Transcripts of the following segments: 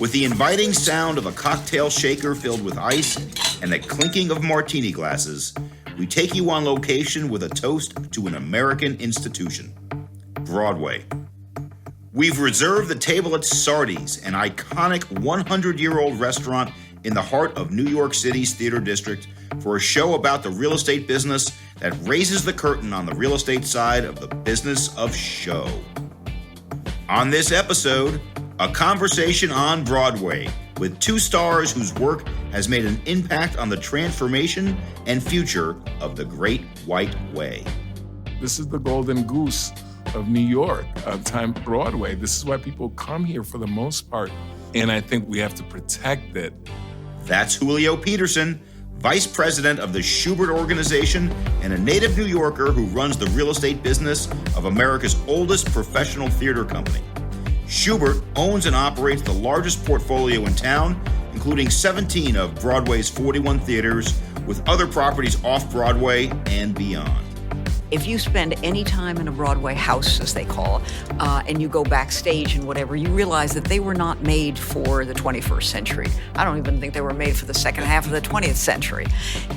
With the inviting sound of a cocktail shaker filled with ice and the clinking of martini glasses, we take you on location with a toast to an American institution, Broadway. We've reserved the table at Sardi's, an iconic 100-year-old restaurant in the heart of New York City's theater district, for a show about the real estate business that raises the curtain on the real estate side of the business of show. On this episode, a conversation on Broadway with two stars whose work has made an impact on the transformation and future of the Great White Way. This is the golden goose of New York, Broadway. This is why people come here for the most part, and I think we have to protect it. That's Julio Peterson, Vice President of the Shubert organization and a native New Yorker who runs the real estate business of America's oldest professional theater company. Shubert owns and operates the largest portfolio in town, including 17 of Broadway's 41 theaters, with other properties off Broadway and beyond. If you spend any time in a Broadway house, as they call it, and you go backstage and whatever, you realize that they were not made for the 21st century. I don't even think they were made for the second half of the 20th century.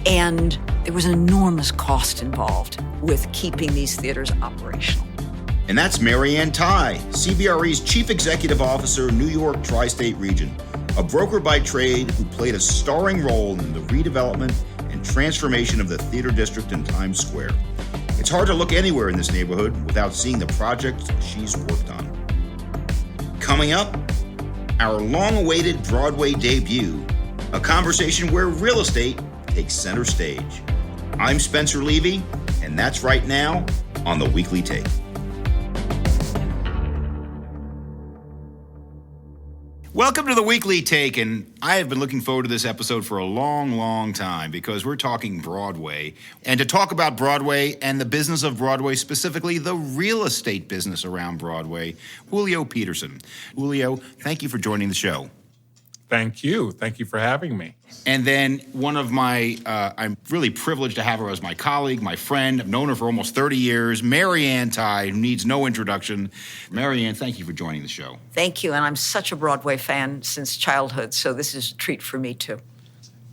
And there was an enormous cost involved with keeping these theaters operational. And that's Marianne Tighe, CBRE's Chief Executive Officer, New York Tri-State Region, a broker by trade who played a starring role in the redevelopment and transformation of the theater district in Times Square. It's hard to look anywhere in this neighborhood without seeing the projects she's worked on. Coming up, our long-awaited Broadway debut, a conversation where real estate takes center stage. I'm Spencer Levy, and that's right now on The Weekly Take. Welcome to The Weekly Take, and I have been looking forward to this episode for a long, long time because we're talking Broadway. And to talk about Broadway and the business of Broadway, specifically the real estate business around Broadway, Julio Peterson. Julio, thank you for joining the show. Thank you. Thank you for having me. And then one of my, I'm really privileged to have her as my colleague, my friend. I've known her for almost 30 years, Marianne Tighe, who needs no introduction. Marianne, thank you for joining the show. Thank you, and I'm such a Broadway fan since childhood, so this is a treat for me too.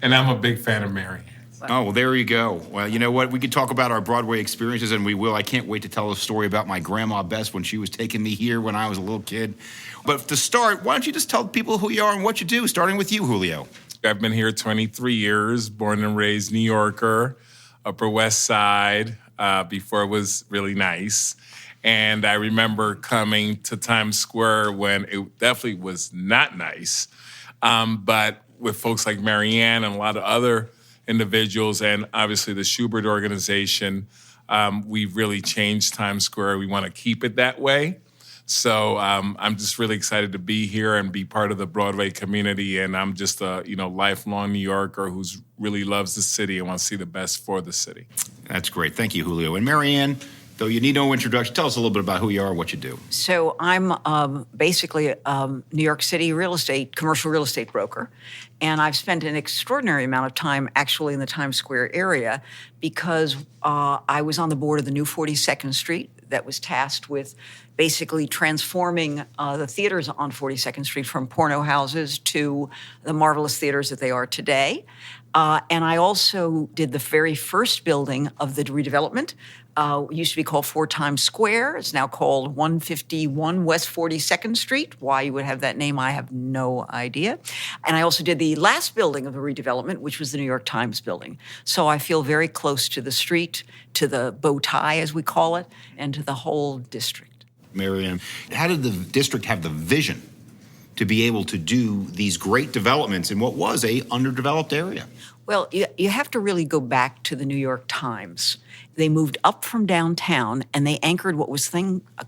And I'm a big fan of Marianne. Oh, well, there you go. Well, you know what? We could talk about our Broadway experiences, and we will. I can't wait to tell a story about my grandma Bess when she was taking me here when I was a little kid. But to start, why don't you just tell people who you are and what you do, starting with you, Julio. I've been here 23 years, born and raised New Yorker, Upper West Side, before it was really nice. And I remember coming to Times Square when it definitely was not nice. But with folks like Marianne and a lot of other individuals, and obviously the Shubert organization, we've really changed Times Square. We want to keep it that way. So I'm just really excited to be here and be part of the Broadway community. And I'm just a lifelong New Yorker who really loves the city and wants to see the best for the city. That's great. Thank you, Julio. And Marianne, though you need no introduction, tell us a little bit about who you are and what you do. So I'm basically a New York City commercial real estate broker. And I've spent an extraordinary amount of time actually in the Times Square area because I was on the board of the new 42nd Street that was tasked with basically transforming the theaters on 42nd Street from porno houses to the marvelous theaters that they are today. And I also did the very first building of the redevelopment. It used to be called 4 Times Square. It's now called 151 West 42nd Street. Why you would have that name, I have no idea. And I also did the last building of the redevelopment, which was the New York Times building. So I feel very close to the street, to the bow tie, as we call it, and to the whole district. Marianne, how did the district have the vision to be able to do these great developments in what was a underdeveloped area? Well, you have to really go back to the New York Times. They moved up from downtown and they anchored what was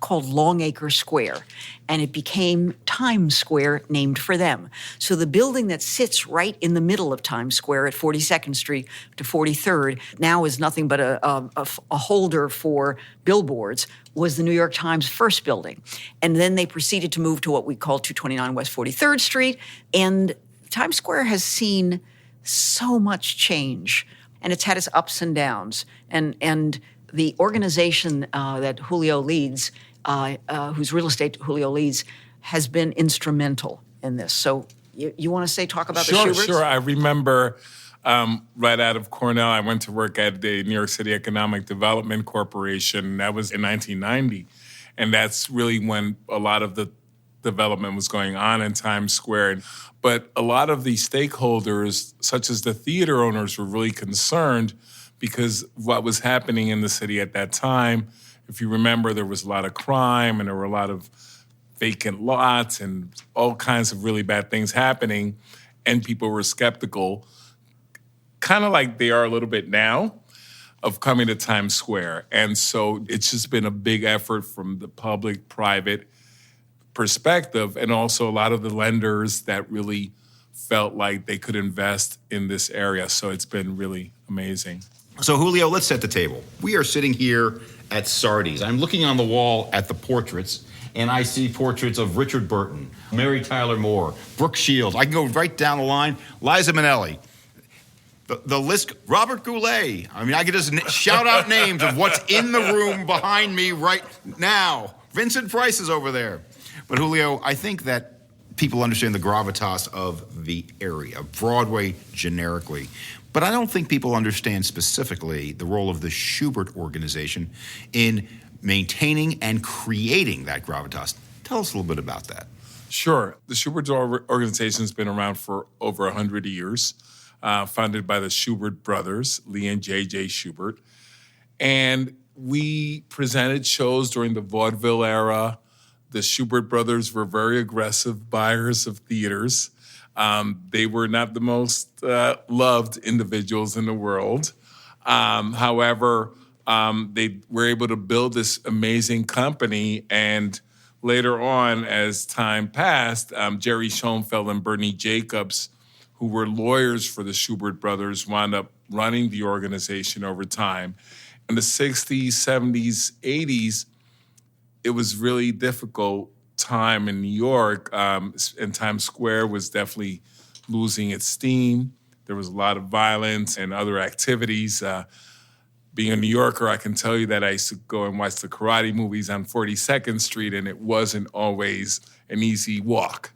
called Longacre Square, and it became Times Square, named for them. So the building that sits right in the middle of Times Square at 42nd Street to 43rd now is nothing but a holder for billboards, was the New York Times first building. And then they proceeded to move to what we call 229 West 43rd Street, and Times Square has seen so much change, and it's had its ups and downs. And the organization that Julio leads, whose real estate Julio leads, has been instrumental in this. So you want to talk about the Shuberts? Sure. I remember right out of Cornell, I went to work at the New York City Economic Development Corporation. That was in 1990. And that's really when a lot of the development was going on in Times Square. But a lot of the stakeholders, such as the theater owners, were really concerned because what was happening in the city at that time. If you remember, there was a lot of crime and there were a lot of vacant lots and all kinds of really bad things happening, and people were skeptical, kind of like they are a little bit now, of coming to Times Square. And so it's just been a big effort from the public-private perspective, and also a lot of the lenders that really felt like they could invest in this area. So it's been really amazing. So, Julio, let's set the table. We are sitting here at Sardi's. I'm looking on the wall at the portraits, and I see portraits of Richard Burton, Mary Tyler Moore, Brooke Shields. I can go right down the line. Liza Minnelli. The list, Robert Goulet. I mean, I could just shout out names of what's in the room behind me right now. Vincent Price is over there. But, Julio, I think that people understand the gravitas of the area, Broadway generically. But I don't think people understand specifically the role of the Shubert organization in maintaining and creating that gravitas. Tell us a little bit about that. Sure. The Shubert organization has been around for over 100 years, founded by the Shubert brothers, Lee and J.J. Shubert. And we presented shows during the vaudeville era. The Shubert brothers were very aggressive buyers of theaters. They were not the most loved individuals in the world. However, they were able to build this amazing company. And later on, as time passed, Jerry Schoenfeld and Bernie Jacobs, who were lawyers for the Shubert brothers, wound up running the organization over time. In the 60s, 70s, 80s, it was really difficult time in New York, and Times Square was definitely losing its steam. There was a lot of violence and other activities. Being a New Yorker, I can tell you that I used to go and watch the karate movies on 42nd Street, and it wasn't always an easy walk.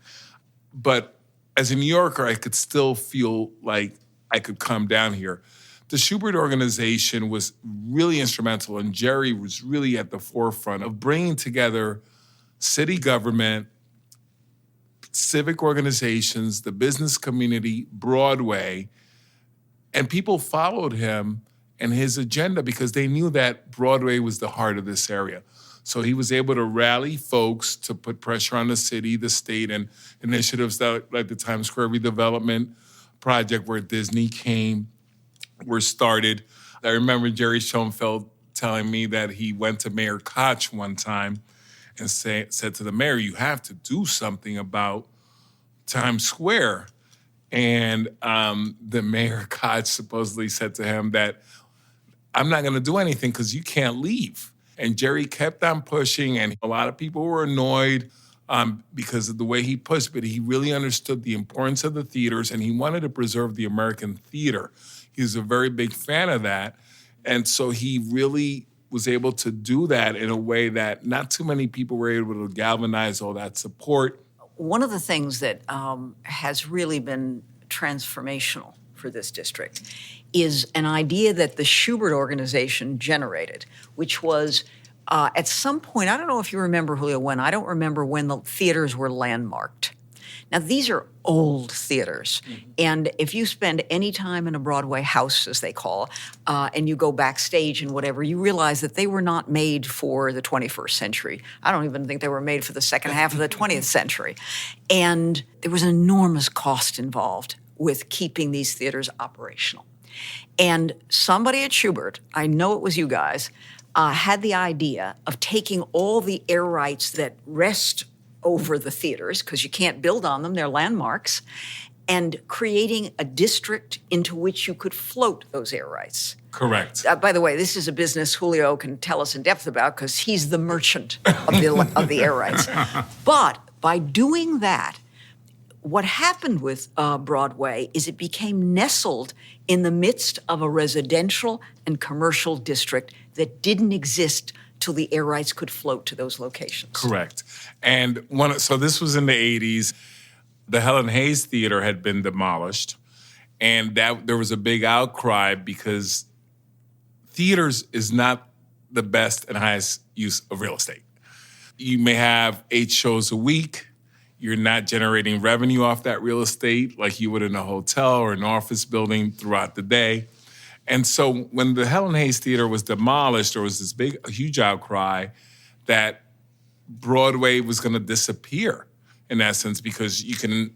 But as a New Yorker, I could still feel like I could come down here. The Shubert organization was really instrumental, and Jerry was really at the forefront of bringing together city government, civic organizations, the business community, Broadway, and people followed him and his agenda because they knew that Broadway was the heart of this area. So he was able to rally folks to put pressure on the city, the state, and initiatives that, like the Times Square redevelopment project where Disney came, were started. I remember Jerry Schoenfeld telling me that he went to Mayor Koch one time and said to the mayor, "You have to do something about Times Square." And the Mayor Koch supposedly said to him that, "I'm not going to do anything because you can't leave." And Jerry kept on pushing, and a lot of people were annoyed because of the way he pushed, but he really understood the importance of the theaters, and he wanted to preserve the American theater. He was a very big fan of that. And so he really was able to do that in a way that not too many people were able to galvanize all that support. One of the things that has really been transformational for this district is an idea that the Shubert organization generated, which was at some point, I don't know if you remember, Julio, when, I don't remember when the theaters were landmarked. Now, these are old theaters, and if you spend any time in a Broadway house, as they call, and you go backstage and whatever, you realize that they were not made for the 21st century. I don't even think they were made for the second half of the 20th century. And there was an enormous cost involved with keeping these theaters operational. And somebody at Shubert, I know it was you guys, had the idea of taking all the air rights that rest over the theaters, because you can't build on them, they're landmarks, and creating a district into which you could float those air rights. Correct. By the way, this is a business Julio can tell us in depth about because he's the merchant of the air rights. But by doing that, what happened with Broadway is it became nestled in the midst of a residential and commercial district that didn't exist till the air rights could float to those locations. Correct. And so this was in the 80s. The Helen Hayes Theater had been demolished, and that there was a big outcry because theaters is not the best and highest use of real estate. You may have 8 shows a week. You're not generating revenue off that real estate like you would in a hotel or an office building throughout the day. And so when the Helen Hayes Theater was demolished, there was this huge outcry that Broadway was going to disappear, in essence, because you can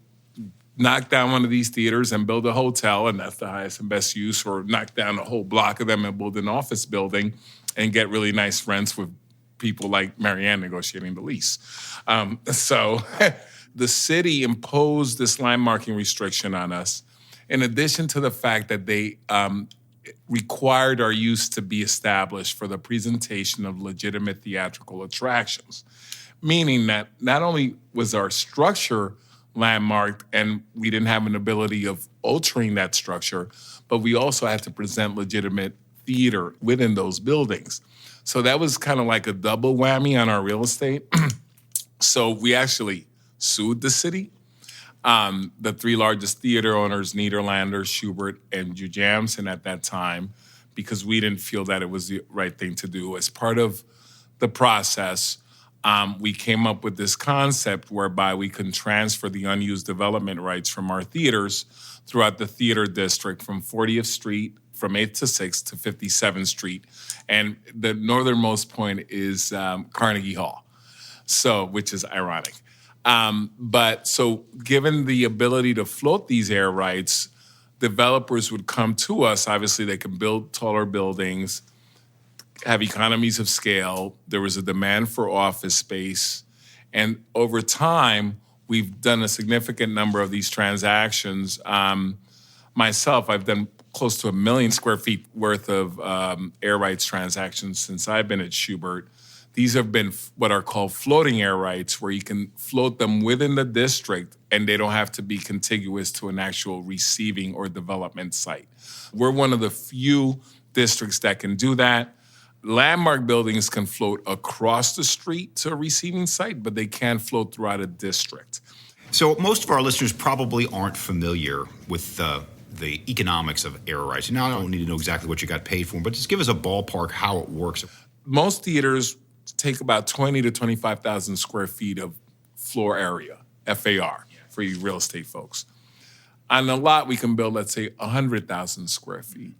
knock down one of these theaters and build a hotel, and that's the highest and best use, or knock down a whole block of them and build an office building and get really nice rents with people like Marianne negotiating the lease. So the city imposed this landmarking restriction on us, in addition to the fact that they required our use to be established for the presentation of legitimate theatrical attractions, meaning that not only was our structure landmarked and we didn't have an ability of altering that structure, but we also had to present legitimate theater within those buildings. So that was kind of like a double whammy on our real estate. So we actually sued the city. The 3 largest theater owners, Nederlander, Shubert, and Jujamson at that time, because we didn't feel that it was the right thing to do. As part of the process, we came up with this concept whereby we can transfer the unused development rights from our theaters throughout the theater district from 40th Street, from 8th to 6th to 57th Street. And the northernmost point is Carnegie Hall, so which is ironic. But so given the ability to float these air rights, developers would come to us. Obviously, they can build taller buildings, have economies of scale. There was a demand for office space. And over time, we've done a significant number of these transactions. Myself, I've done close to 1 million square feet worth of air rights transactions since I've been at Shubert. These have been what are called floating air rights, where you can float them within the district and they don't have to be contiguous to an actual receiving or development site. We're one of the few districts that can do that. Landmark buildings can float across the street to a receiving site, but they can't float throughout a district. So most of our listeners probably aren't familiar with the economics of air rights. Now, I don't need to know exactly what you got paid for, but just give us a ballpark how it works. Most theaters take about 20 to 25,000 square feet of floor area, FAR, for you real estate folks. On a lot, we can build, let's say, 100,000 square feet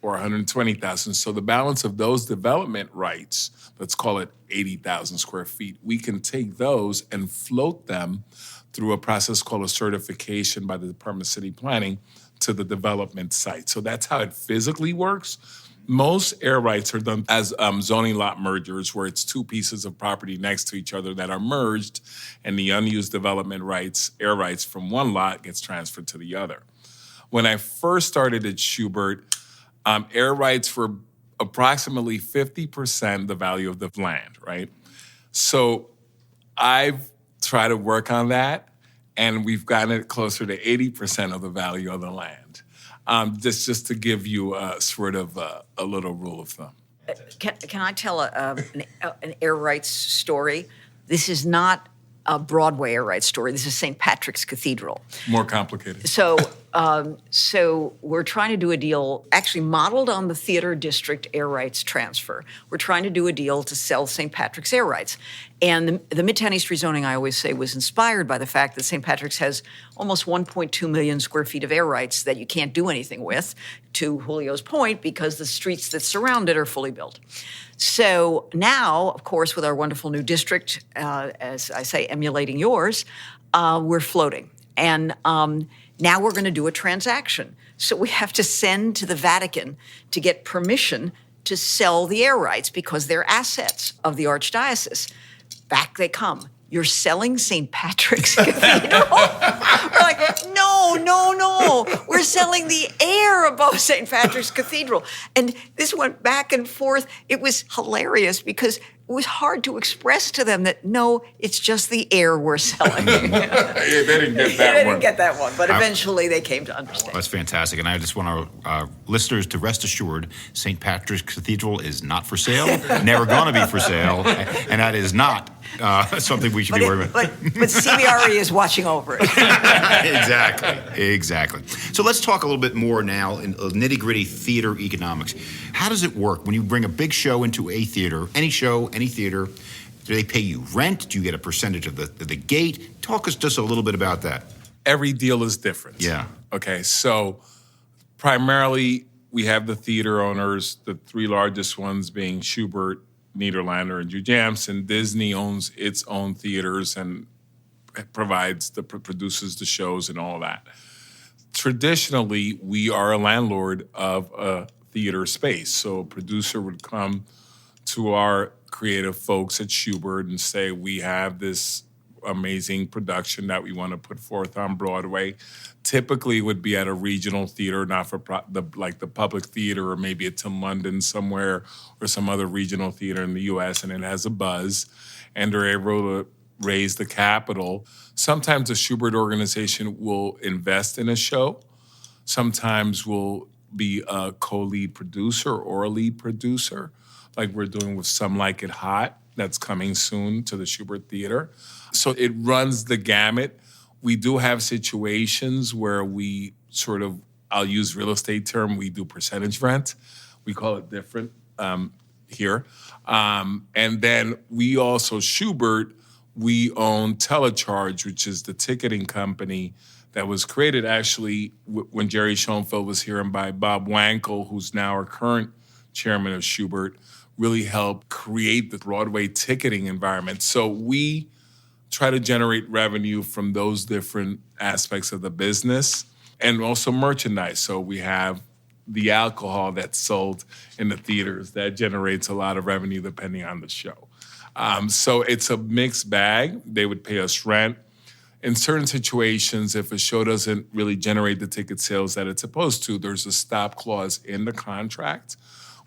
or 120,000. So the balance of those development rights, let's call it 80,000 square feet, we can take those and float them through a process called a certification by the Department of City Planning to the development site. So that's how it physically works. Most air rights are done as zoning lot mergers, where it's 2 pieces of property next to each other that are merged, and the unused development rights, air rights from one lot gets transferred to the other. When I first started at Shubert, air rights were approximately 50% the value of the land, right? So I've tried to work on that, and we've gotten it closer to 80% of the value of the land. Just to give you a sort of a little rule of thumb. Can I tell an air rights story? This is not a Broadway air rights story. This is St. Patrick's Cathedral. More complicated. So we're trying to do a deal actually modeled on the theater district air rights transfer. We're trying to do a deal to sell St. Patrick's air rights. And the Midtown East rezoning, I always say, was inspired by the fact that St. Patrick's has almost 1.2 million square feet of air rights that you can't do anything with, to Julio's point, because the streets that surround it are fully built. So now, of course, with our wonderful new district, as I say, emulating yours, we're floating. And now we're going to do a transaction. So we have to send to the Vatican to get permission to sell the air rights because they're assets of the Archdiocese. Back they come. You're selling St. Patrick's Cathedral? We're like, no. We're selling the air above St. Patrick's Cathedral. And this went back and forth. It was hilarious because it was hard to express to them that, no, it's just the air we're selling. They didn't get that one. They didn't get that one, but eventually they came to understand. That's fantastic. And I just want our listeners to rest assured, St. Patrick's Cathedral is not for sale, never going to be for sale, and that is not something we should be worried about. But CBRE is watching over it. Exactly. So let's talk a little bit more now in nitty-gritty theater economics. How does it work when you bring a big show into a theater, any show, any theater? Do they pay you rent? Do you get a percentage of the gate? Talk us just a little bit about that. Every deal is different. Yeah. Okay, so primarily we have the theater owners, the three largest ones being Shubert, Nederlander, and Jujamson. Disney owns its own theaters and produces the shows and all that. Traditionally, we are a landlord of a theater space. So a producer would come to our creative folks at Shubert and say, we have this amazing production that we want to put forth on Broadway. Typically, it would be at a regional theater, not for like the public theater, or maybe it's in London somewhere or some other regional theater in the U.S., and it has a buzz, and they're able to raise the capital. Sometimes the Shubert organization will invest in a show. Sometimes we'll be a co-lead producer or a lead producer, like we're doing with Some Like It Hot, that's coming soon to the Shubert Theater. So it runs the gamut. We do have situations where we sort of, I'll use real estate term, we do percentage rent. We call it different here. And then we also, Shubert, we own Telecharge, which is the ticketing company that was created actually when Jerry Schoenfeld was here, and by Bob Wankel, who's now our current chairman of Shubert, really helped create the Broadway ticketing environment. So we try to generate revenue from those different aspects of the business, and also merchandise. So we have the alcohol that's sold in the theaters that generates a lot of revenue depending on the show. So it's a mixed bag. They would pay us rent. In certain situations, if a show doesn't really generate the ticket sales that it's supposed to, there's a stop clause in the contract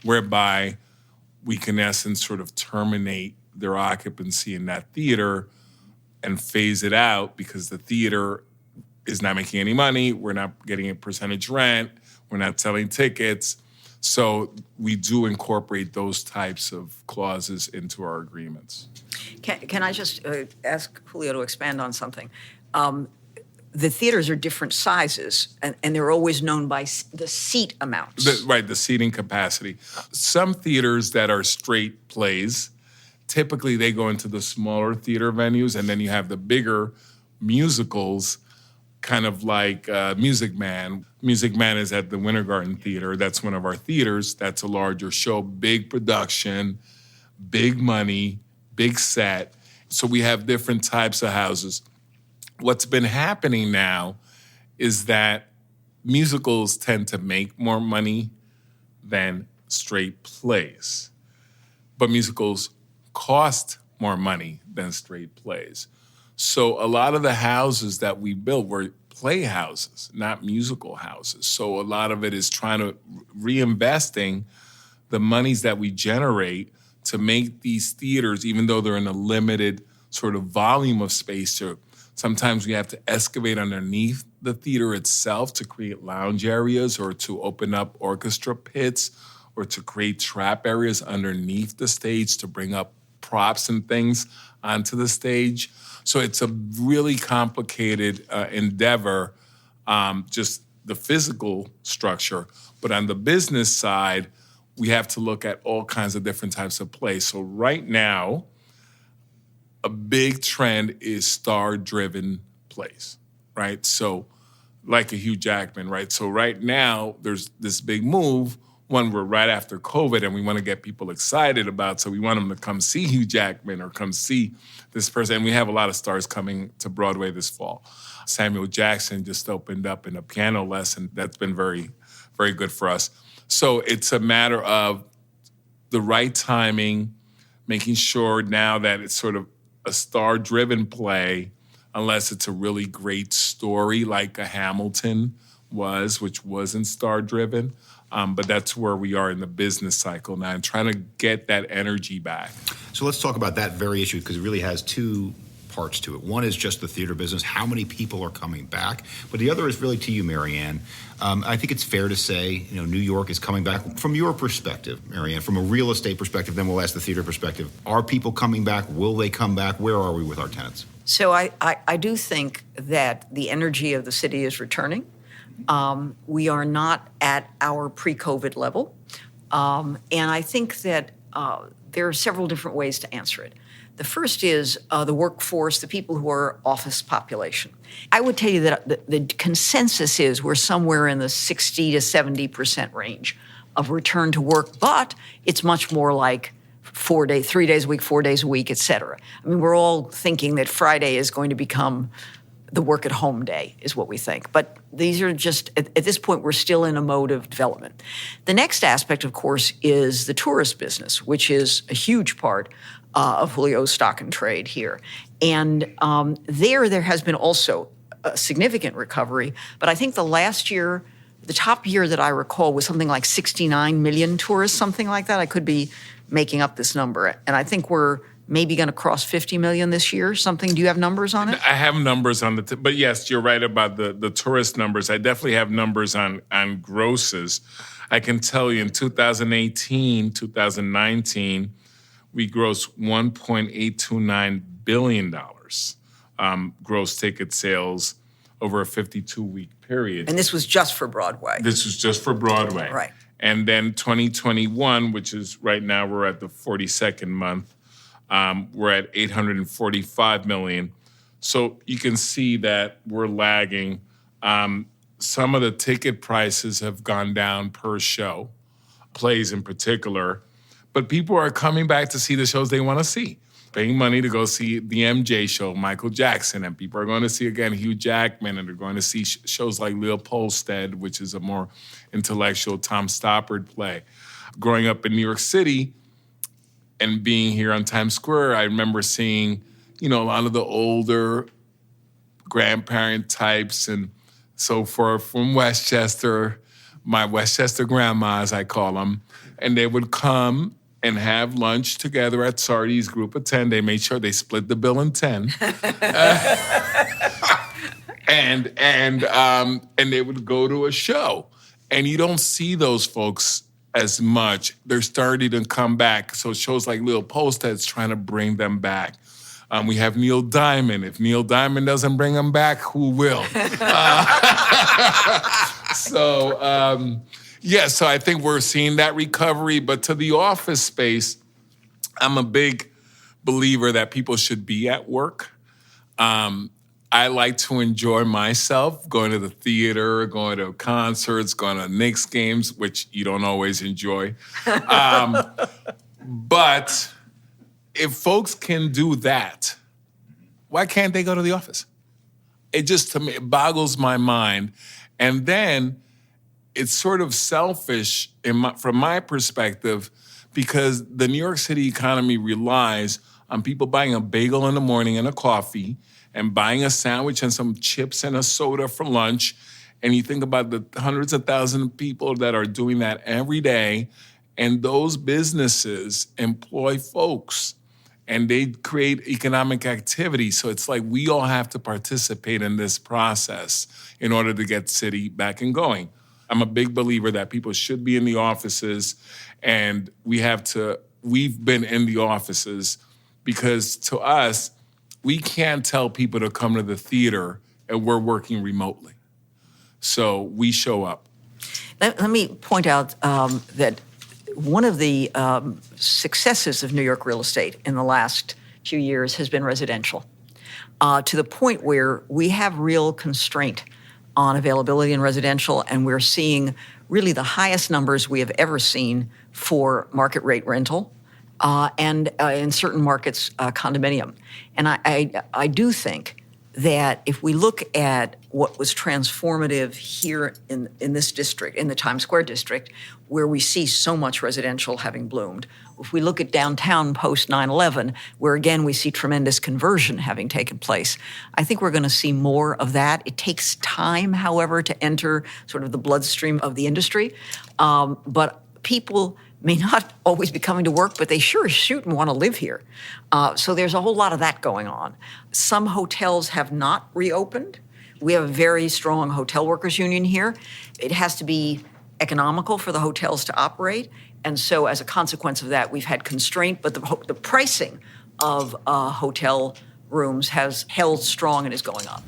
whereby we can, in essence, sort of terminate their occupancy in that theater and phase it out because the theater is not making any money. We're not getting a percentage rent. We're not selling tickets. So we do incorporate those types of clauses into our agreements. Can I just ask Julio to expand on something? The theaters are different sizes, and they're always known by the seat amounts. The seating capacity. Some theaters that are straight plays, typically they go into the smaller theater venues, and then you have the bigger musicals, kind of like Music Man. Music Man is at the Winter Garden Theater. That's one of our theaters. That's a larger show, big production, big money, big set. So we have different types of houses. What's been happening now is that musicals tend to make more money than straight plays. But musicals cost more money than straight plays. So a lot of the houses that we built were playhouses, not musical houses. So a lot of it is trying to reinvesting the monies that we generate to make these theaters, even though they're in a limited sort of volume of space, sometimes we have to excavate underneath the theater itself to create lounge areas or to open up orchestra pits or to create trap areas underneath the stage to bring up props and things onto the stage. So it's a really complicated endeavor, just the physical structure. But on the business side, we have to look at all kinds of different types of plays. So right now, a big trend is star-driven plays, right? So like a Hugh Jackman, right? So right now, there's this big move. One, we're right after COVID, and we want to get people excited about, so we want them to come see Hugh Jackman or come see this person. And we have a lot of stars coming to Broadway this fall. Samuel Jackson just opened up in a piano lesson. That's been very, very good for us. So it's a matter of the right timing, making sure now that it's sort of a star-driven play, unless it's a really great story like a Hamilton was, which wasn't star-driven. But that's where we are in the business cycle now, and trying to get that energy back. So let's talk about that very issue, because it really has two parts to it. One is just the theater business, how many people are coming back, but the other is really to you, Marianne. I think it's fair to say, New York is coming back. From your perspective, Marianne, from a real estate perspective, then we'll ask the theater perspective. Are people coming back? Will they come back? Where are we with our tenants? So I do think that the energy of the city is returning. We are not at our pre-COVID level. And I think that there are several different ways to answer it. The first is the workforce, the people who are office population. I would tell you that the consensus is we're somewhere in the 60 to 70% range of return to work, but it's much more like 3 days a week, 4 days a week, et cetera. I mean, we're all thinking that Friday is going to become the work at home day is what we think. But these are just, at this point, we're still in a mode of development. The next aspect, of course, is the tourist business, which is a huge part of Julio's stock and trade here. And there has been also a significant recovery. But I think the top year that I recall was something like 69 million tourists, something like that. I could be making up this number. And I think we're maybe going to cross 50 million this year, something. Do you have numbers on it? I have numbers on but yes, you're right about the tourist numbers. I definitely have numbers on grosses. I can tell you in 2018, 2019, we grossed $1.829 billion gross ticket sales over a 52-week period. And this was just for Broadway. This was just for Broadway. Right. And then 2021, which is right now we're at the 42nd month, we're at $845 million. So you can see that we're lagging. Some of the ticket prices have gone down per show, plays in particular, but people are coming back to see the shows they want to see, paying money to go see the MJ show, Michael Jackson, and people are going to see, again, Hugh Jackman, and they're going to see shows like Leopoldstead, which is a more intellectual Tom Stoppard play. Growing up in New York City and being here on Times Square, I remember seeing, a lot of the older grandparent types and so forth from Westchester, my Westchester grandma, as I call them, and they would come and have lunch together at Sardi's group of 10. They made sure they split the bill in 10. And they would go to a show. And you don't see those folks as much. They're starting to come back. So shows like Leopoldsted's trying to bring them back. We have Neil Diamond. If Neil Diamond doesn't bring them back, who will? So I think we're seeing that recovery. But to the office space, I'm a big believer that people should be at work. I like to enjoy myself, going to the theater, going to concerts, going to Knicks games, which you don't always enjoy. But if folks can do that, why can't they go to the office? It just, to me, it boggles my mind. And then it's sort of selfish from my perspective, because the New York City economy relies on people buying a bagel in the morning and a coffee and buying a sandwich and some chips and a soda for lunch. And you think about the hundreds of thousands of people that are doing that every day, and those businesses employ folks and they create economic activity. So it's like we all have to participate in this process in order to get city back and going. I'm a big believer that people should be in the offices, and we've been in the offices because to us, we can't tell people to come to the theater and we're working remotely. So we show up. Let me point out that one of the successes of New York real estate in the last few years has been residential, to the point where we have real constraint on availability in residential, and we're seeing really the highest numbers we have ever seen for market rate rental, and in certain markets, condominium. And I do think that if we look at what was transformative here in this district, in the Times Square district, where we see so much residential having bloomed, if we look at downtown post 9/11, where again we see tremendous conversion having taken place, I think we're going to see more of that. It takes time, however, to enter sort of the bloodstream of the industry, but people may not always be coming to work, but they sure as shoot and want to live here. So there's a whole lot of that going on. Some hotels have not reopened. We have a very strong hotel workers union here. It has to be economical for the hotels to operate. And so as a consequence of that, we've had constraint, but the pricing of hotel rooms has held strong and is going up.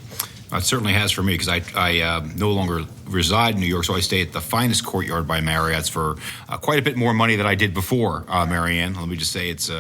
It certainly has for me, because I no longer reside in New York, so I stay at the finest Courtyard by Marriott's for quite a bit more money than I did before, Marianne. Let me just say it's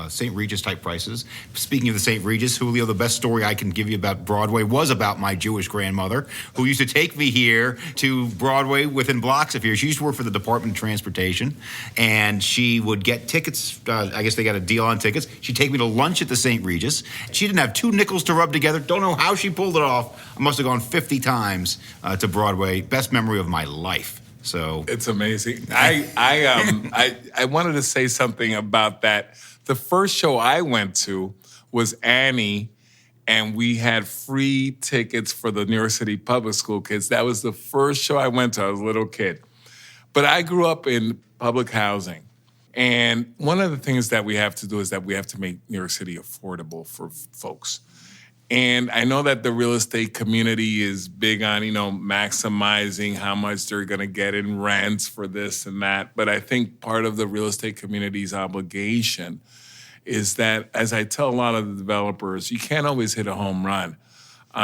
St. Regis type prices. Speaking of the St. Regis, Julio, the best story I can give you about Broadway was about my Jewish grandmother, who used to take me here to Broadway within blocks of here. She used to work for the Department of Transportation, and she would get tickets. I guess they got a deal on tickets. She'd take me to lunch at the St. Regis. She didn't have two nickels to rub together. Don't know how she pulled it off. I must have gone 50 times to Broadway. Best memory of my life. So it's amazing. I wanted to say something about that. The first show I went to was Annie, and we had free tickets for the New York City public school kids. That was the first show I went to. I was a little kid. But I grew up in public housing. And one of the things that we have to do is that we have to make New York City affordable for folks. And I know that the real estate community is big on, maximizing how much they're going to get in rents for this and that. But I think part of the real estate community's obligation is that, as I tell a lot of the developers, you can't always hit a home run.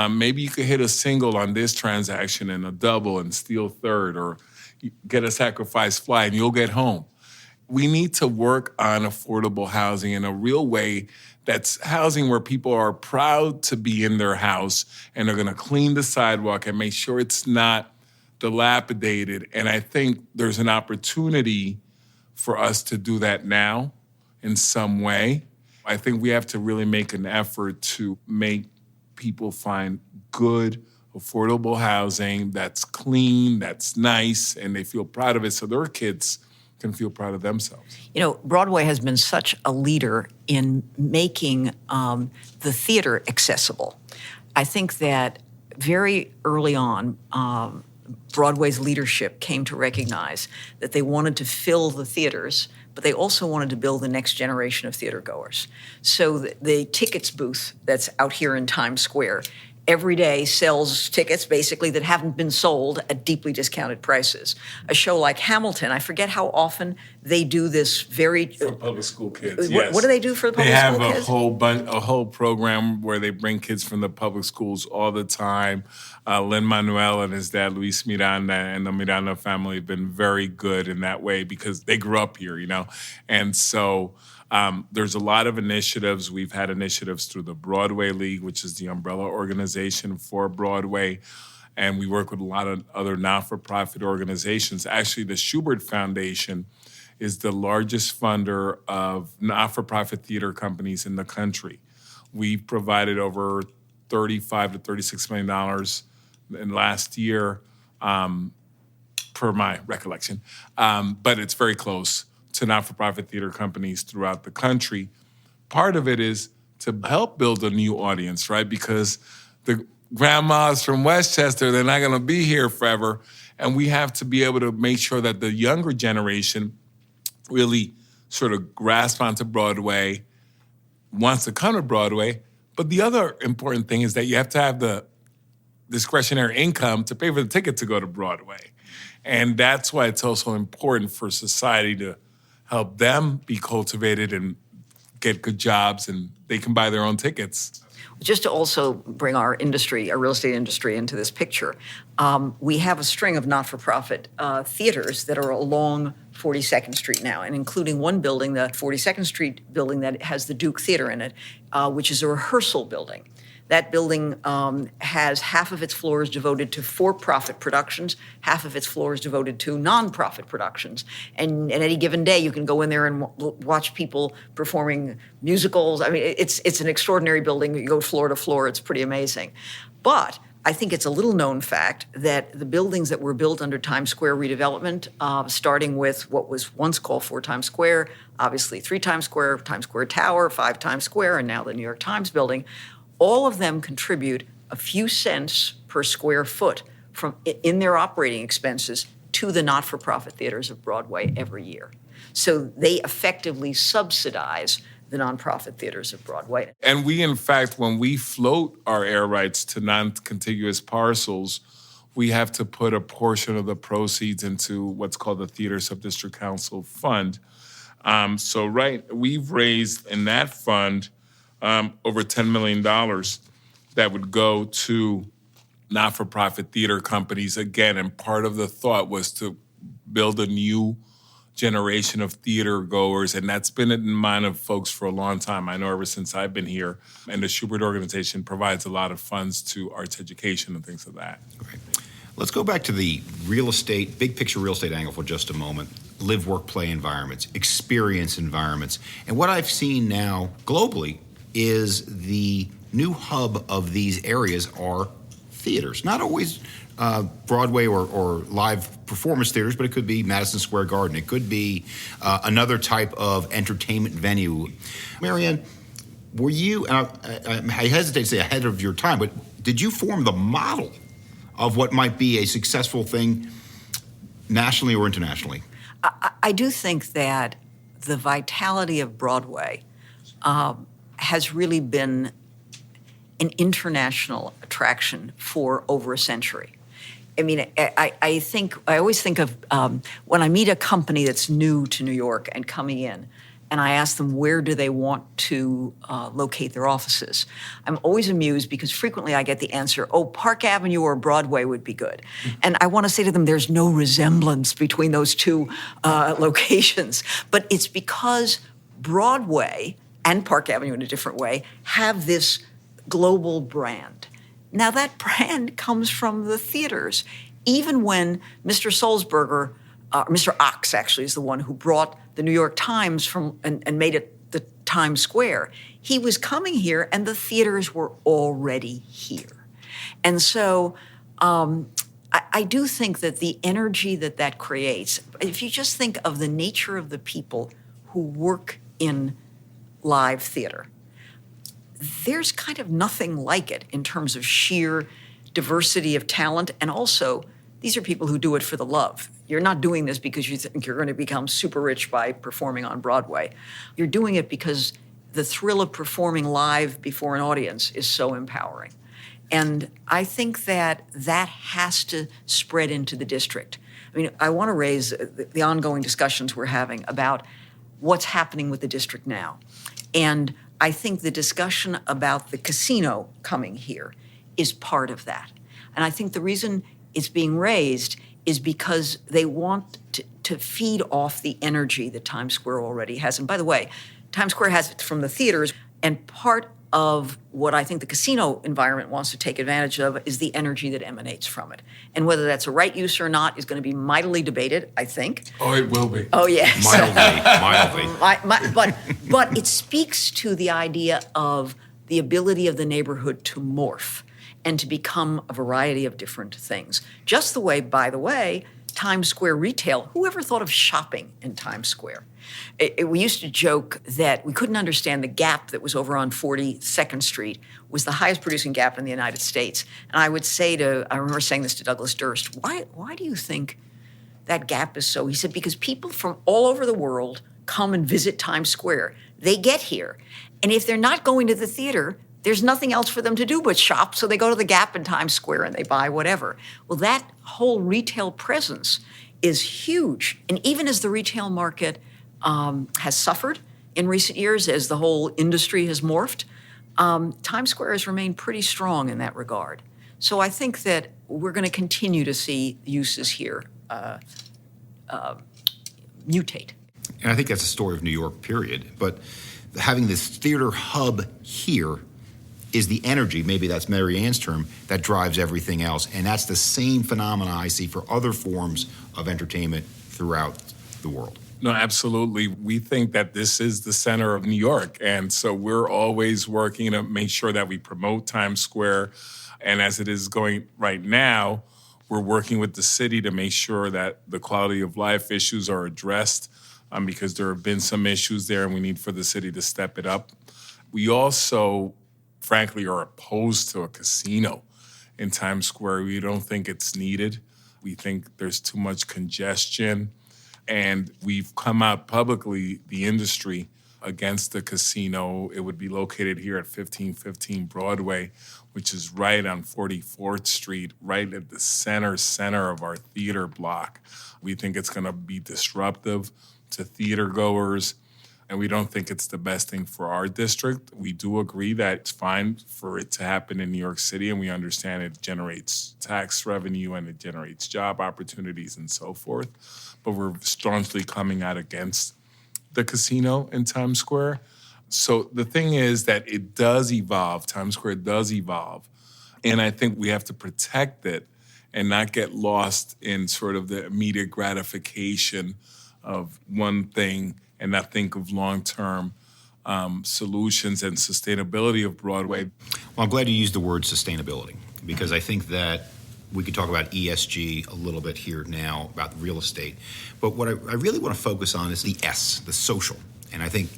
Maybe you could hit a single on this transaction and a double and steal third, or get a sacrifice fly and you'll get home. We need to work on affordable housing in a real way. That's housing where people are proud to be in their house and are going to clean the sidewalk and make sure it's not dilapidated. And I think there's an opportunity for us to do that now in some way. I think we have to really make an effort to make people find good, affordable housing that's clean, that's nice, and they feel proud of it so their kids can feel proud of themselves. Broadway has been such a leader in making the theater accessible. I think that very early on, Broadway's leadership came to recognize that they wanted to fill the theaters, but they also wanted to build the next generation of theater goers. So the tickets booth that's out here in Times Square every day sells tickets basically that haven't been sold at deeply discounted prices. A show like Hamilton, I forget how often they do this very... For public school kids, yes. What do they do for the public school kids? They have a whole program where they bring kids from the public schools all the time. Lin-Manuel and his dad, Luis Miranda, and the Miranda family have been very good in that way because they grew up here, And so... there's a lot of initiatives. We've had initiatives through the Broadway League, which is the umbrella organization for Broadway. And we work with a lot of other not-for-profit organizations. Actually, the Shubert Foundation is the largest funder of not-for-profit theater companies in the country. We've provided over $35 to $36 million in last year, per my recollection. But it's very close to not-for-profit theater companies throughout the country. Part of it is to help build a new audience, right? Because the grandmas from Westchester, they're not gonna be here forever. And we have to be able to make sure that the younger generation really sort of grasp onto Broadway, wants to come to Broadway. But the other important thing is that you have to have the discretionary income to pay for the ticket to go to Broadway. And that's why it's also important for society to help them be cultivated and get good jobs, and they can buy their own tickets. Just to also bring our industry, our real estate industry, into this picture, we have a string of not-for-profit theaters that are along 42nd Street now, and including one building, the 42nd Street building that has the Duke Theater in it, which is a rehearsal building. That building has half of its floors devoted to for-profit productions, half of its floors devoted to non-profit productions. And at any given day, you can go in there and watch people performing musicals. I mean, it's an extraordinary building. You go floor to floor. It's pretty amazing. But I think it's a little-known fact that the buildings that were built under Times Square redevelopment, starting with what was once called 4 Times Square, obviously 3 Times Square Tower, 5 Times Square, and now the New York Times building, all of them contribute a few cents per square foot in their operating expenses to the not-for-profit theaters of Broadway every year. So they effectively subsidize the nonprofit theaters of Broadway. And we, in fact, when we float our air rights to non-contiguous parcels, we have to put a portion of the proceeds into what's called the Theater Subdistrict Council Fund. We've raised in that fund over $10 million that would go to not-for-profit theater companies again. And part of the thought was to build a new generation of theater goers, and that's been in mind of folks for a long time. I know ever since I've been here. And the Shubert organization provides a lot of funds to arts education and things like that. Great. Let's go back to the real estate, big picture real estate angle for just a moment. Live, work, play environments, experience environments. And what I've seen now globally is the new hub of these areas are theaters. Not always Broadway or live performance theaters, but it could be Madison Square Garden. It could be another type of entertainment venue. Marianne, were you, I hesitate to say ahead of your time, but did you form the model of what might be a successful thing nationally or internationally? I do think that the vitality of Broadway has really been an international attraction for over a century. I mean, I always think of when I meet a company that's new to New York and coming in, and I ask them where do they want to locate their offices. I'm always amused because frequently I get the answer, oh, Park Avenue or Broadway would be good. And I want to say to them, there's no resemblance between those two locations. But it's because Broadway and Park Avenue in a different way have this global brand. Now that brand comes from the theaters. Even when Mr. Sulzberger, Mr. Ox actually is the one who brought the New York Times and made it the Times Square, he was coming here and the theaters were already here. And so I do think that the energy that creates, if you just think of the nature of the people who work in live theater, there's kind of nothing like it in terms of sheer diversity of talent. And also, these are people who do it for the love. You're not doing this because you think you're going to become super rich by performing on Broadway. You're doing it because the thrill of performing live before an audience is so empowering. And I think that has to spread into the district. I mean, I want to raise the ongoing discussions we're having about what's happening with the district now. And I think the discussion about the casino coming here is part of that. And I think the reason it's being raised is because they want to feed off the energy that Times Square already has. And by the way, Times Square has it from the theaters, and part of what I think the casino environment wants to take advantage of is the energy that emanates from it. And whether that's a right use or not is going to be mightily debated, I think. Oh, it will be. Oh, yes. Mildly. But it speaks to the idea of the ability of the neighborhood to morph and to become a variety of different things. Just the way, by the way, Times Square retail, whoever thought of shopping in Times Square? We used to joke that we couldn't understand the Gap that was over on 42nd Street was the highest producing Gap in the United States. And I would say I remember saying this to Douglas Durst, why do you think that Gap is so? He said, because people from all over the world come and visit Times Square. They get here. And if they're not going to the theater, there's nothing else for them to do but shop, so they go to the Gap in Times Square and they buy whatever. Well, that whole retail presence is huge. And even as the retail market has suffered in recent years, as the whole industry has morphed, Times Square has remained pretty strong in that regard. So I think that we're going to continue to see uses here mutate. And I think that's the story of New York, period. But having this theater hub here is the energy, maybe that's Marianne's term, that drives everything else. And that's the same phenomena I see for other forms of entertainment throughout the world. No, absolutely. We think that this is the center of New York. And so we're always working to make sure that we promote Times Square. And as it is going right now, we're working with the city to make sure that the quality of life issues are addressed because there have been some issues there and we need for the city to step it up. We also, frankly, are opposed to a casino in Times Square. We don't think it's needed. We think there's too much congestion. And we've come out publicly, the industry, against the casino. It would be located here at 1515 Broadway, which is right on 44th Street, right at the center of our theater block. We think it's going to be disruptive to theater goers, and we don't think it's the best thing for our district. We do agree that it's fine for it to happen in New York City, and we understand it generates tax revenue and it generates job opportunities and so forth. But we're staunchly coming out against the casino in Times Square. So the thing is that it does evolve. Times Square does evolve. And I think we have to protect it and not get lost in sort of the immediate gratification of one thing and not think of long-term solutions and sustainability of Broadway. Well, I'm glad you used the word sustainability, because I think that we could talk about ESG a little bit here now, about real estate. But what I really want to focus on is the S, the social. And I think,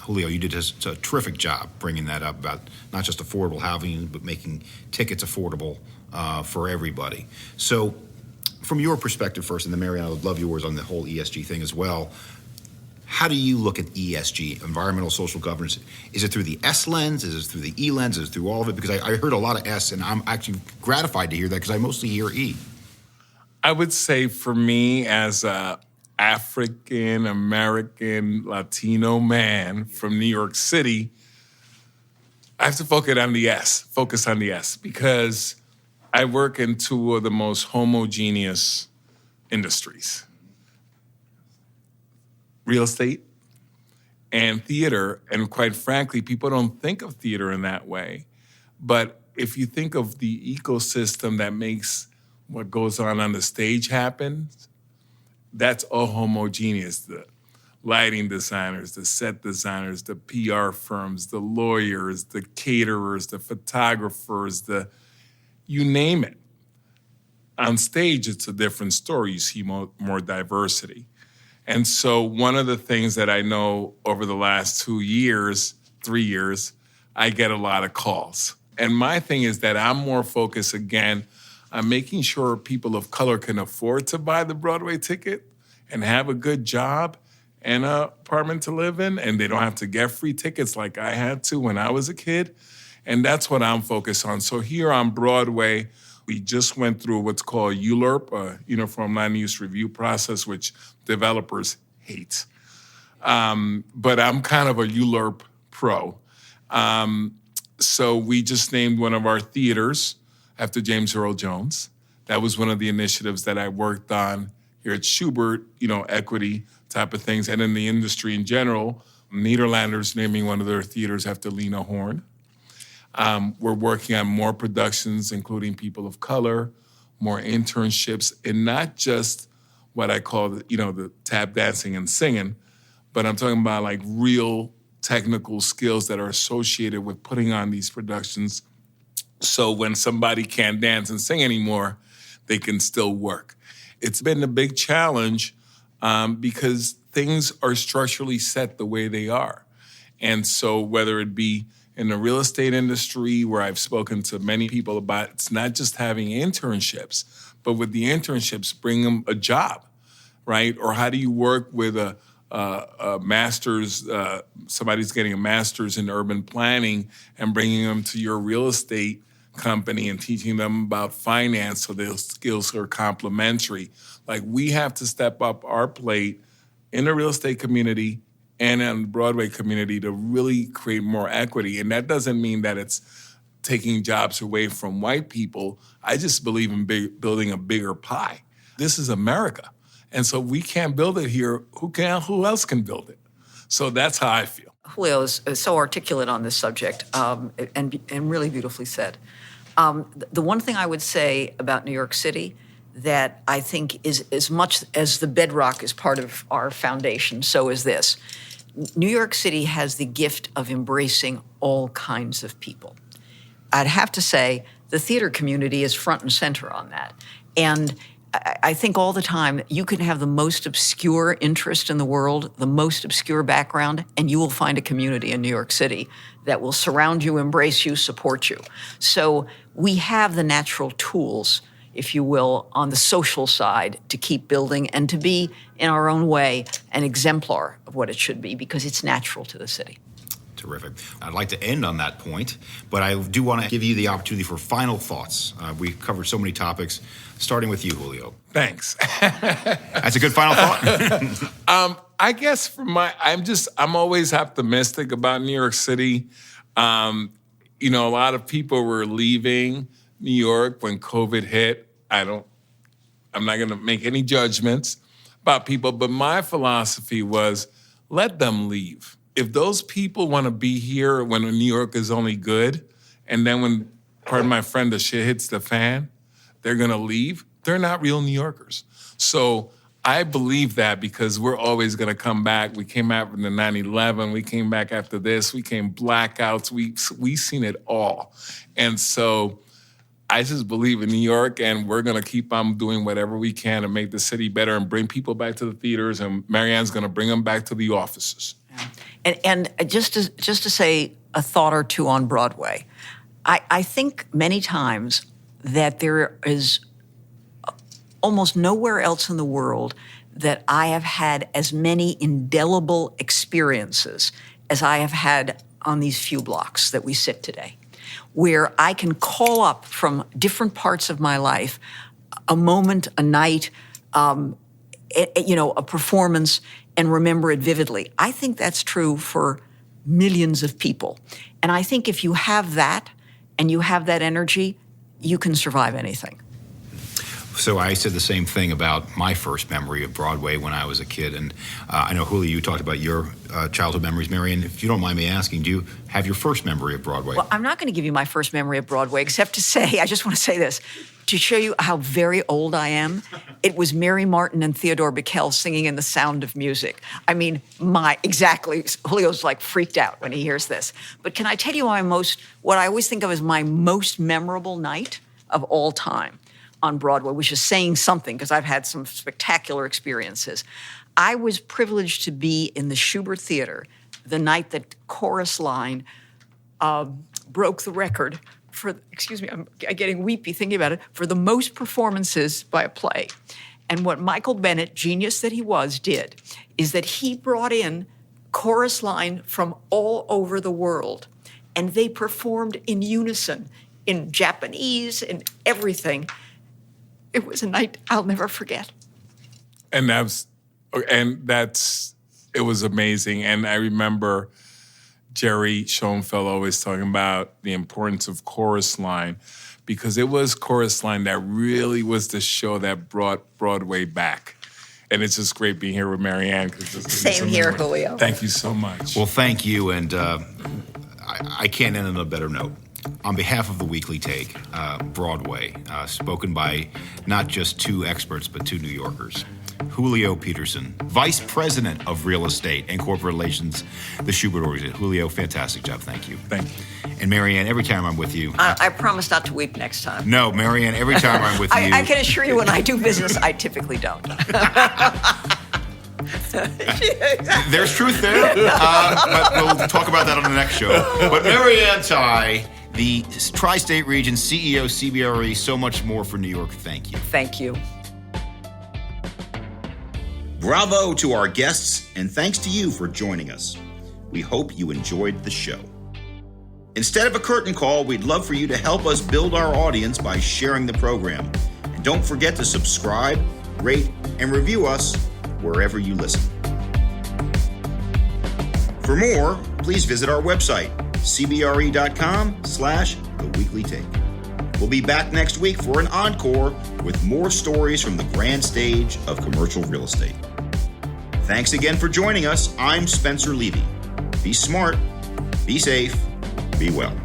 Julio, you did a terrific job bringing that up about not just affordable housing, but making tickets affordable for everybody. So from your perspective first, and then Marianne, I would love yours on the whole ESG thing as well. How do you look at ESG, environmental social governance? Is it through the S lens? Is it through the E lens? Is it through all of it? Because I heard a lot of S, and I'm actually gratified to hear that because I mostly hear E. I would say for me, as a African American Latino man from New York City, I have to focus on the S, because I work in two of the most homogeneous industries: real estate and theater. And quite frankly, people don't think of theater in that way. But if you think of the ecosystem that makes what goes on the stage happen, that's all homogeneous. The lighting designers, the set designers, the PR firms, the lawyers, the caterers, the photographers, you name it. On stage, it's a different story. You see more diversity. And so one of the things that I know over the last 3 years, I get a lot of calls. And my thing is that I'm more focused, again, on making sure people of color can afford to buy the Broadway ticket and have a good job and an apartment to live in, and they don't have to get free tickets like I had to when I was a kid. And that's what I'm focused on. So here on Broadway, we just went through what's called ULURP, a Uniform Land Use Review process, which developers hate. But I'm kind of a ULURP pro. So we just named one of our theaters after James Earl Jones. That was one of the initiatives that I worked on here at Shubert, equity type of things. And in the industry in general, Nederlanders naming one of their theaters after Lena Horne. We're working on more productions, including people of color, more internships, and not just what I call, the tap dancing and singing, but I'm talking about like real technical skills that are associated with putting on these productions. So when somebody can't dance and sing anymore, they can still work. It's been a big challenge because things are structurally set the way they are. And so whether it be in the real estate industry, where I've spoken to many people about, it's not just having internships, but with the internships, bring them a job, right? Or how do you work with a master's, somebody's getting a master's in urban planning and bringing them to your real estate company and teaching them about finance so their skills are complementary. Like, we have to step up our plate in the real estate community and in the Broadway community to really create more equity. And that doesn't mean that it's taking jobs away from white people. I just believe in building a bigger pie. This is America. And so we can't build it here. Who else can build it? So that's how I feel. Julio is so articulate on this subject and really beautifully said. The one thing I would say about New York City that I think is as much as the bedrock is part of our foundation, so is this. New York City has the gift of embracing all kinds of people. I'd have to say the theater community is front and center on that. And I think all the time you can have the most obscure interest in the world, the most obscure background, and you will find a community in New York City that will surround you, embrace you, support you. So we have the natural tools if you will, on the social side to keep building and to be, in our own way, an exemplar of what it should be, because it's natural to the city. Terrific. I'd like to end on that point, but I do want to give you the opportunity for final thoughts. We covered so many topics, starting with you, Julio. Thanks. That's a good final thought. I guess I'm always optimistic about New York City. A lot of people were leaving New York when COVID hit. I'm not going to make any judgments about people, but my philosophy was let them leave. If those people want to be here when New York is only good, and then when, pardon my friend, the shit hits the fan, they're going to leave, they're not real New Yorkers. So I believe that because we're always going to come back. We came out from the 9/11. We came back after this. We came blackouts. We seen it all. And so I just believe in New York, and we're going to keep on doing whatever we can to make the city better and bring people back to the theaters, and Marianne's going to bring them back to the offices. And just to say a thought or two on Broadway, I think many times that there is almost nowhere else in the world that I have had as many indelible experiences as I have had on these few blocks that we sit today, where I can call up from different parts of my life a moment, a night, a performance, and remember it vividly. I think that's true for millions of people. And I think if you have that and you have that energy, you can survive anything. So I said the same thing about my first memory of Broadway when I was a kid. And I know, Julio, you talked about your childhood memories. Marianne, if you don't mind me asking, do you have your first memory of Broadway? Well, I'm not going to give you my first memory of Broadway, except to say, I just want to say this, to show you how very old I am. It was Mary Martin and Theodore Bikel singing in The Sound of Music. I mean, exactly. Julio's like freaked out when he hears this. But can I tell you what I always think of as my most memorable night of all time on Broadway, which is saying something because I've had some spectacular experiences. I was privileged to be in the Shubert Theater the night that Chorus Line broke the record for, excuse me, I'm getting weepy thinking about it, for the most performances by a play. And what Michael Bennett, genius that he was, did is that he brought in Chorus Line from all over the world, and they performed in unison, in Japanese, and everything. It was a night I'll never forget. And it was amazing. And I remember Jerry Schoenfeld always talking about the importance of Chorus Line, because it was Chorus Line that really was the show that brought Broadway back. And it's just great being here with Marianne. Same here, Julio. Thank you so much. Well, thank you. And I can't end on a better note. On behalf of the Weekly Take, Broadway, spoken by not just two experts, but two New Yorkers. Julio Peterson, Vice President of Real Estate and Corporate Relations, the Shubert Organization. Julio, fantastic job. Thank you. Thank you. And Marianne, every time I'm with you... I promise not to weep next time. No, Marianne, every time I'm with you... I can assure you when I do business, I typically don't. There's truth there, but we'll talk about that on the next show. But Marianne Tighe, the Tri-State Region CEO, CBRE, so much more for New York. Thank you. Thank you. Bravo to our guests, and thanks to you for joining us. We hope you enjoyed the show. Instead of a curtain call, we'd love for you to help us build our audience by sharing the program. And don't forget to subscribe, rate, and review us wherever you listen. For more, please visit our website, cbre.com/theweeklytake. We'll be back next week for an encore with more stories from the grand stage of commercial real estate. Thanks again for joining us. I'm Spencer Levy. Be smart, be safe, be well.